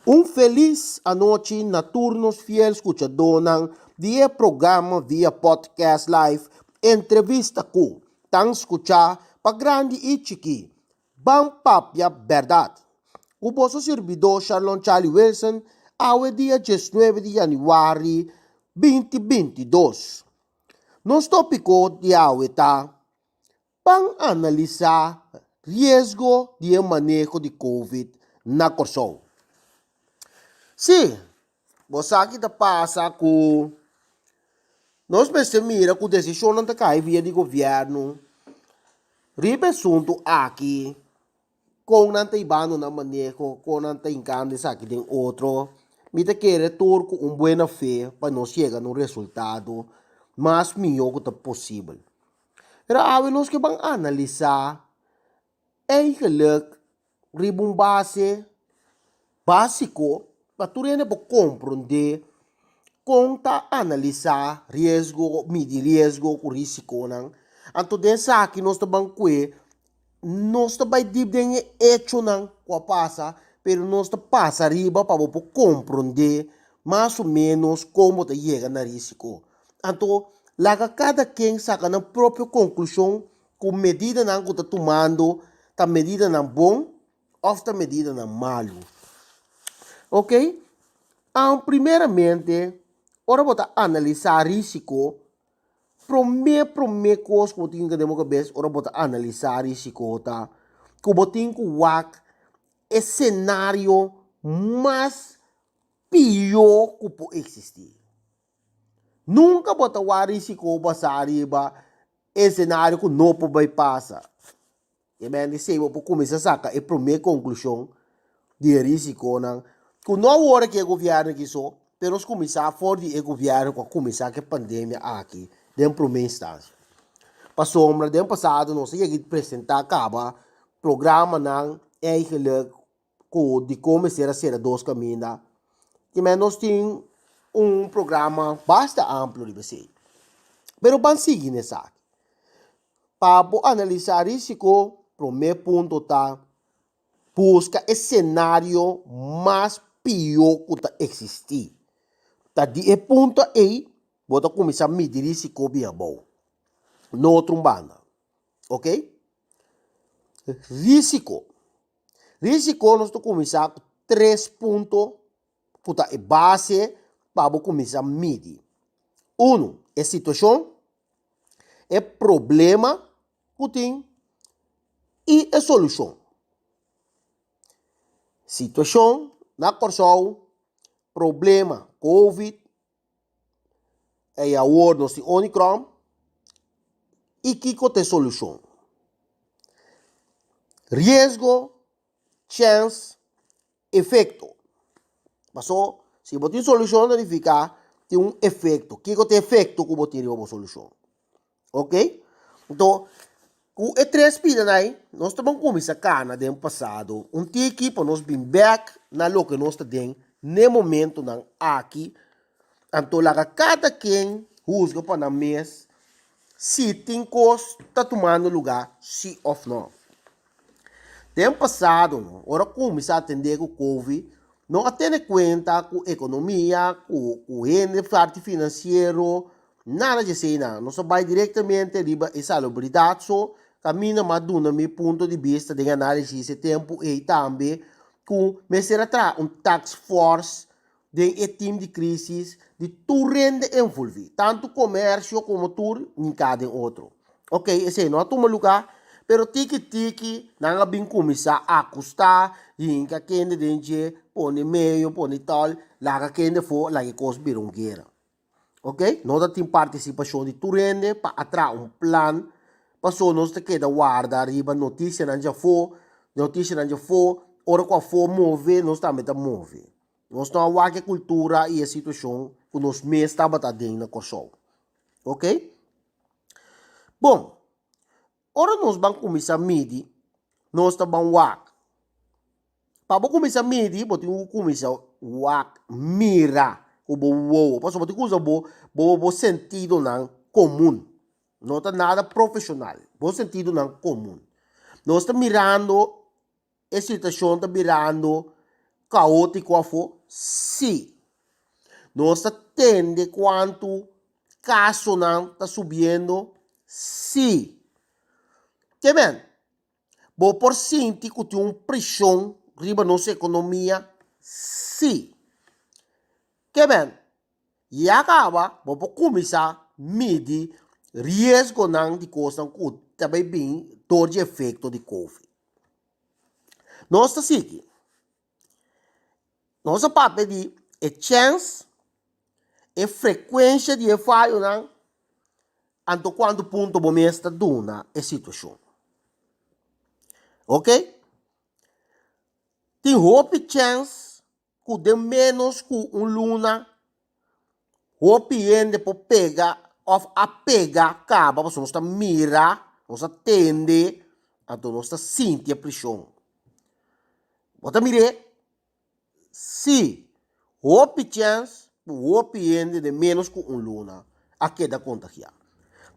Um feliz anoche noturnos fiel escuchador via programa via podcast live entrevista com tan escuchar pa grande e chiqui bam papia verdade. O vosso servidor Charlon Charlie Wilson ao dia 19 de januário 2022. Nos tópico de aueta pan analisar risco de manejo de COVID na Corsol. Sim, você aqui da passa com nós mira com decisão não tá cai via de governo. Ribe assunto aqui com não tá ibano na manejo, com não tá encando aqui tem outro. Me te querer turco boa fé para nós chegar no resultado mais melhor que possível. Era awe nós que vamos analisar eigenlijk ribum básico para tu compreender conta analisar risco, medir risco, o risco não. Anto dessa aqui nós também nós também dibem hecho não com passa, pero nós passa riba para compreender mais ou menos como te chega na risco. Anto laga cada quem saca na própria conclusão com medida não que está tomando, tá medida não bom ou tá medida não malo. Ok? Primeiramente, ora bota analisar risco. Primeira coisa que botin que demo cabeça, ora bota analisar risco tá. Que botin que wak é cenário mais pior que pode existir. Nunca bota o risco passar arriba é cenário que não pode passar. E bem, se você começar a sacar a primeira conclusão de risco não. Que não hora que o governo que só, pero nós começar a fora de governo com começar a pandemia aqui, dentro primeira instância. Para sombra, dentro passado, nós ia apresentar acaba programa não eigenlijk de como ser dois caminhos. E nós temos programa amplo de você. Pero vamos seguir nessa aqui. Para analisar risco, primeiro ponto tá busca o cenário mais pior que existir. Tá de ponto aí, bota começar a medir risco bem bom. No outro banda. Ok? Risco. Risco nós começar com 3 pontos que é base para começar a medir. É situação, é problema que tem e é solução. Situação, na Corsol, problema, COVID, agora nós temos Omicron, e que tem solução. Risco, chance, efeito. Passou, se você tem solução, significa tem efeito. Que tem efeito que você tem uma solução. Ok? Então, com e 3 pilas aí, nós estamos começando a cana do passado. Tiki para nós vir back na lo que nós estamos no momento não aqui. Então, cada quem juzga para o mês se tem coisa está tomando lugar, se ou não. Tempo passado, ora começar a atender com o Covid, não atende conta com a economia, com o rende financeiro, nada disso não. Nós vai diretamente riba a salubridade, caminha maduna meu ponto de vista de análise de tempo e também com será tax force de time de crise de tu rende envolver tanto comércio como tu em cada outro. Ok, esse não é toma lugar, pero tiki não é bem começar a custar e em que quem de põe meio põe tal lá que quem for lá que coisa birungueira. Ok, não tem participação de tu rende para atrair plano. Passou nós te queda guarda arriba notícia não já for, ora qual for mover, nós também tá mover. Nós estamos a cultura e a situação que nós mesmos estamos dentro na Corsol. Ok? Bom, ora nós vamos começar a medir, nós estamos a para começar a medir, você tem que começar a mirar o bom, passou você usa o sentido não comum. Não está nada profissional. Bom sentido não comum. Nós estamos mirando a situação, está mirando caótico afo? Sim. Nós tende quanto caso não está subindo? Sim. Que bem? Vou por sentir que tem uma pressão riba nossa economia? Sim. Que bem? E acaba, vou começar a medir risco não de coisa que também bem todo de efeito de Covid. Nós está aqui. Nossa papel de chance e frequência de falho não anto quando ponto bom está duna a situação. Ok? Tem hope chance que de menos que luna hope ende por pega of a pega acaba, porque nós está mira, nós atende, então nós está sentir a pressão. Bota mire, se hope chance, hope ende de menos que luna, a queda contagiar.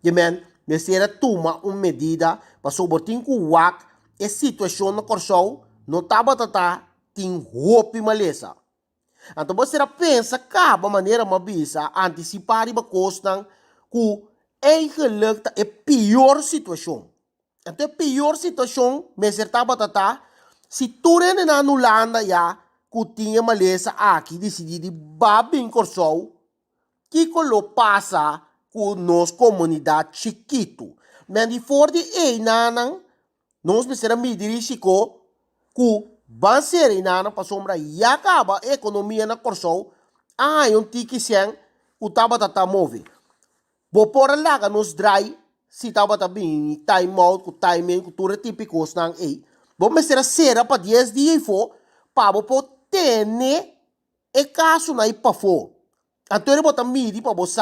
E men, necessita tomar uma medida para sobretudo que o WAC a situação no corso não estava tem hope maleza. Então você pensa acaba maneira uma bisa antecipar e costa que eigenlijk é pior situação. Então a pior situação me estava se tu na Holanda já que tinha maleza aqui decidir de babin corso que lo passa com nossa comunidade chiquito. Mas de fora de aí, nós precisamos medir risco que vai ser aí, para sombra e acaba a economia na corso. Um tique sem o taba tá move. Vou pôr lá que nos dry, se taba tá bem, time out, com timing, com tudo típico, nang aí. Vamos ser para 10 dias for, para vou ter e caso na ipa for. Então ele bota medir para você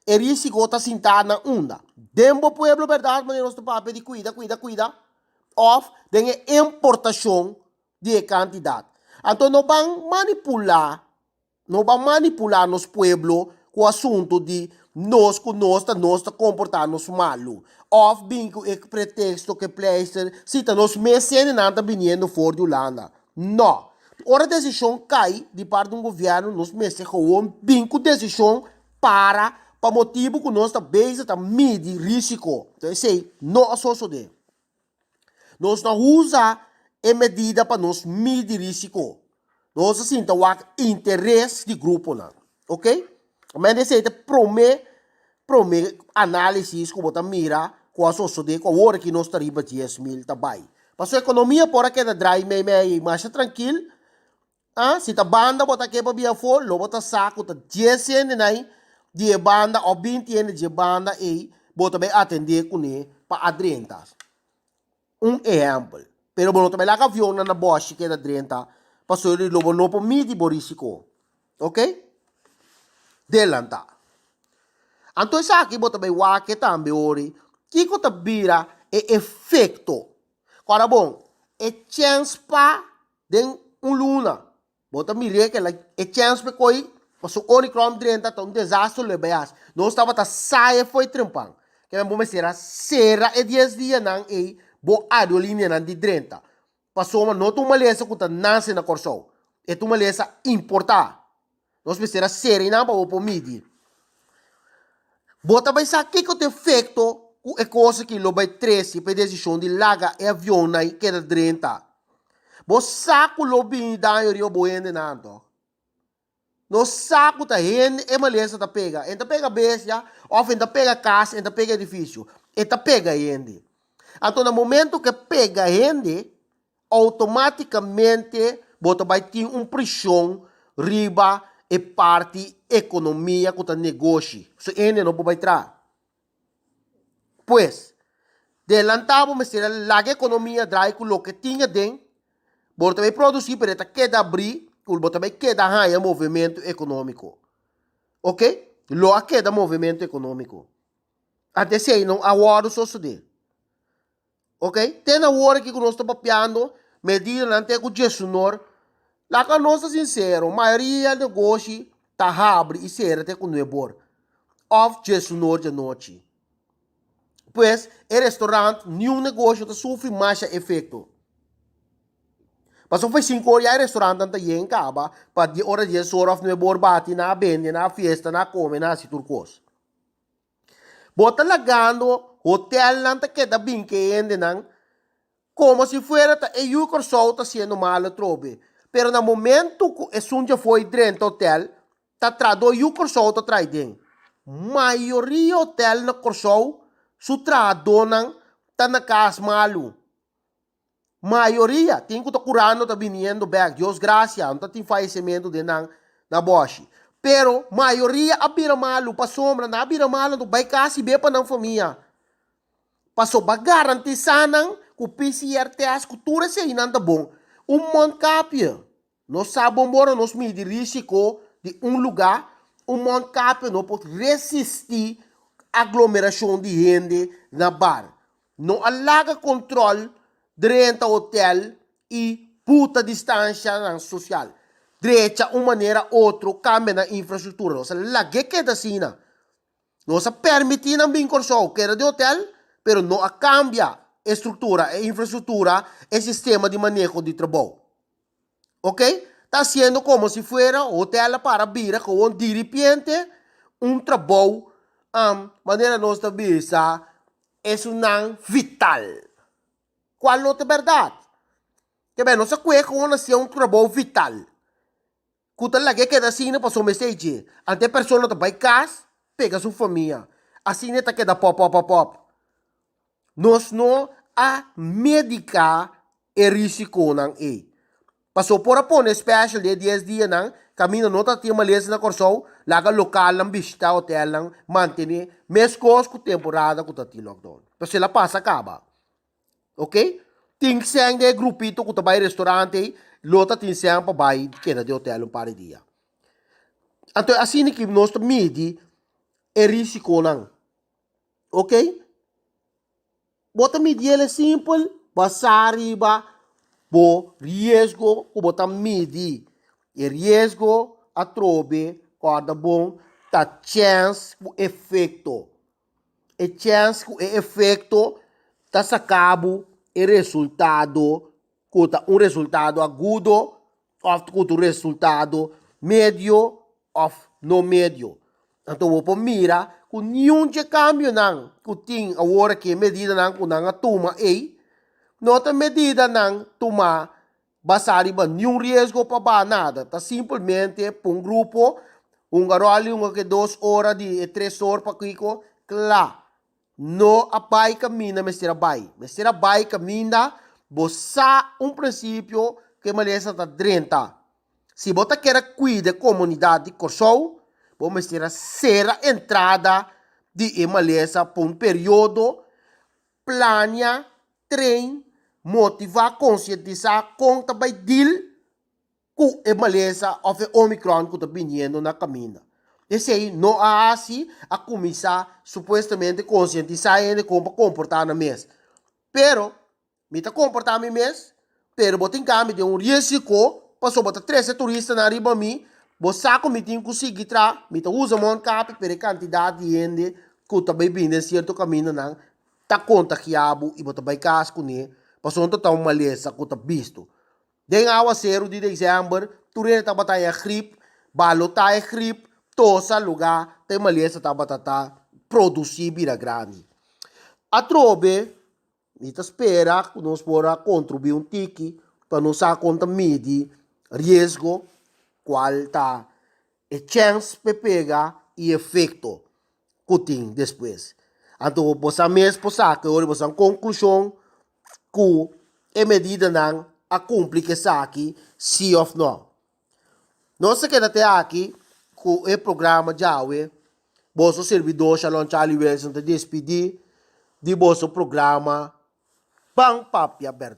e risco tá sentado na onda. Dembo pueblo verdade, mas nós papel de cuida. Of de importação de quantidade. Então não vão manipular nos pueblos com o assunto de nós comportar-nos malo. Of bem com o pretexto que placer, se nós meses nada vindo fora de Holanda. Não. Ora a decisão cai de parte do governo nos meses com bem com decisão para motivo que nós também estamos medir risco. Então, sei, não associo de. Nós não usa a medida para nós medir risco. Nós assim, então, o interesse de grupo, não. Ok? Mas esse promete análise que você mira com a sociedade, com a hora que nós estamos 10 mil também. Para a economia, por aqui, dry, mais tranquilo. Se a banda bota que para via for, lo bota saco, tá 10 anos aí, de banda, ou 20 anos de banda, e bota bem atender com ele para adrentas. Exemplo. Pero bueno, também lá que avião na Bosch que é da 30, passou ele lobo não por mim de borisco. Ok? Delanta. Então isso aqui bota bem o que também ori. Que que vira é efeito. Agora bom, é chance para den luna. Bota mire que é chance para coi, passou Omicron 30, tá desastre lebeas. Não estava tá saia foi trampang. Que é bom será e 10 dias não e bo adolinha nan di 30. Passou uma nota uma lesa que nasce na corso. É uma lesa importar. Nós precisamos ser na para o medir. Bota bem sabe que tem efeito é coisa que lo vai 13 para decisão de larga e avião na que é 30. Bo saco lo bem da eu boende nando. No saco tá rende é uma lesa tá pega. Enta pega bestia, ou enta pega casa, enta pega edifício. Enta pega rende. Então, no momento que pega rende, automaticamente você vai ter uma pressão riba e parte economia que está negócio. Isso ainda não vai entrar. Pois, delantava mas será a economia drai com o que tinha dentro, você vai produzir para que abrir, você vai quedar movimento econômico. Ok? Lo queda movimento econômico. Até se aí não agora só se ok? Tem a hora que nós estamos papiando, medida não tem com Jesus, lá que nós somos sinceros, a maioria do negócio está abre e será até com o nebor. Of Jesus de noite. Pois, o restaurante, nenhum negócio sofre mais efeito. Paso foi 5 horas restaurante anta yen kaba, pa di ora 10 horas no borbati na bende na fiesta na come na si turcos. Bota lagando hotel nanta queda bem que ende nang como se fuera ta e yu corso ta siendo malo trobe. Pero na momento que e sunja foi dentro hotel, ta trado yu corso ta trai den. Maioria hotel na corso su trado nang ta na cas malu. Maioria, tem que estar curando, tá vindo back. Deus graças, não tem falecimento de na Bosch. Pero, maioria, abira malo, pa sombra, na abira malo, não vai kasi be pa ng família. Paso ba garanti sanang, ku PCR test, ku tura sa inanda bom, monte kapya. No sabon moro, nos midi risiko de lugar, monte kapya, no pode resistir aglomeração de gente na bar. No alaga controle, durante o hotel e puta distância social. Direita, uma maneira outra, cambia na infraestrutura. Nossa, lagi que da sina. Nossa, permitir não bem corso, que era de hotel, pero não cambia a estrutura, a infraestrutura, e sistema de manejo de trabalho. Ok? Está sendo como se fuera hotel para vir com de repente trabalho, maneira nossa bisa, é vital. Qual outra verdade? Que bem, nossa cueca é trabalho vital. Kuta lagi que da sina para message. Ante pessoa tá vai casa, pega sua família. Assim tá que da pop. Nós não a medicar e risco nang e. Passou por a pôr special de 10 dias nang caminho não tá tinha malesa na corso, laga local lang bista hotel lang mantene mes cos com temporada com tá lockdown. Pero ela passa acaba. Ok? Tem que ser de grupito que vai restaurante, lota tem que ser para vai que de hotel para dia. Então assim que nós midi é risco não. Ok? Bota midi é simples, basariba, bo risco, que bota midi e risco a trobe, corda bom, tá chance o efeito. E chance o efeito tá sacabo e resultado, conta resultado agudo, ou resultado médio, ou não médio. Então, vou mira, com nenhum de câmbio não, que tem a hora que medida não, com não a toma ei, nota medida não toma, basari ba nenhum risco para nada, tá simplesmente para grupo, garolho, que 2 horas, de 3 horas para Kiko, claro. No abai camina, Mr. Abai camina, bosa princípio que malesa está 30. Se você quer cuidar da comunidade de Corsou, você ter ser a entrada de malesa por período, plania, trein, motivar, conscientizar, com também deal com a malesa ou o Omicron que está vindo na caminho. Esse aí não há assim a começar supostamente conscientizar ainda como comportar na mesa. Pero, me está comportando na mesa, pero botar em cambio de risco, passou botar 13 turistas na riba mim, você me tem que conseguir tra, me está usando um cap para a quantidade de gente que está bebendo em certo caminho não, está contagiado e botar vai casa com ele, passou total uma maleza que está visto. Den awa 0 de dezembro, turista está batendo gripe, balotar gripe, tosa lugar tem maleza tá batata produzir bira grande. A trobe, nita espera que nós pora contribuir tiki para nos conta midi risco qual tá e chance pe pega e efeito que tem depois. Então, você mesmo possa que ora você conclusão que é medida não a cumprir que aqui sim ou não. Nós que até aqui com o programa Jawe, vosso servidor Shalom Charlie Wilson te despedir de vosso programa Bang Papi Aberto.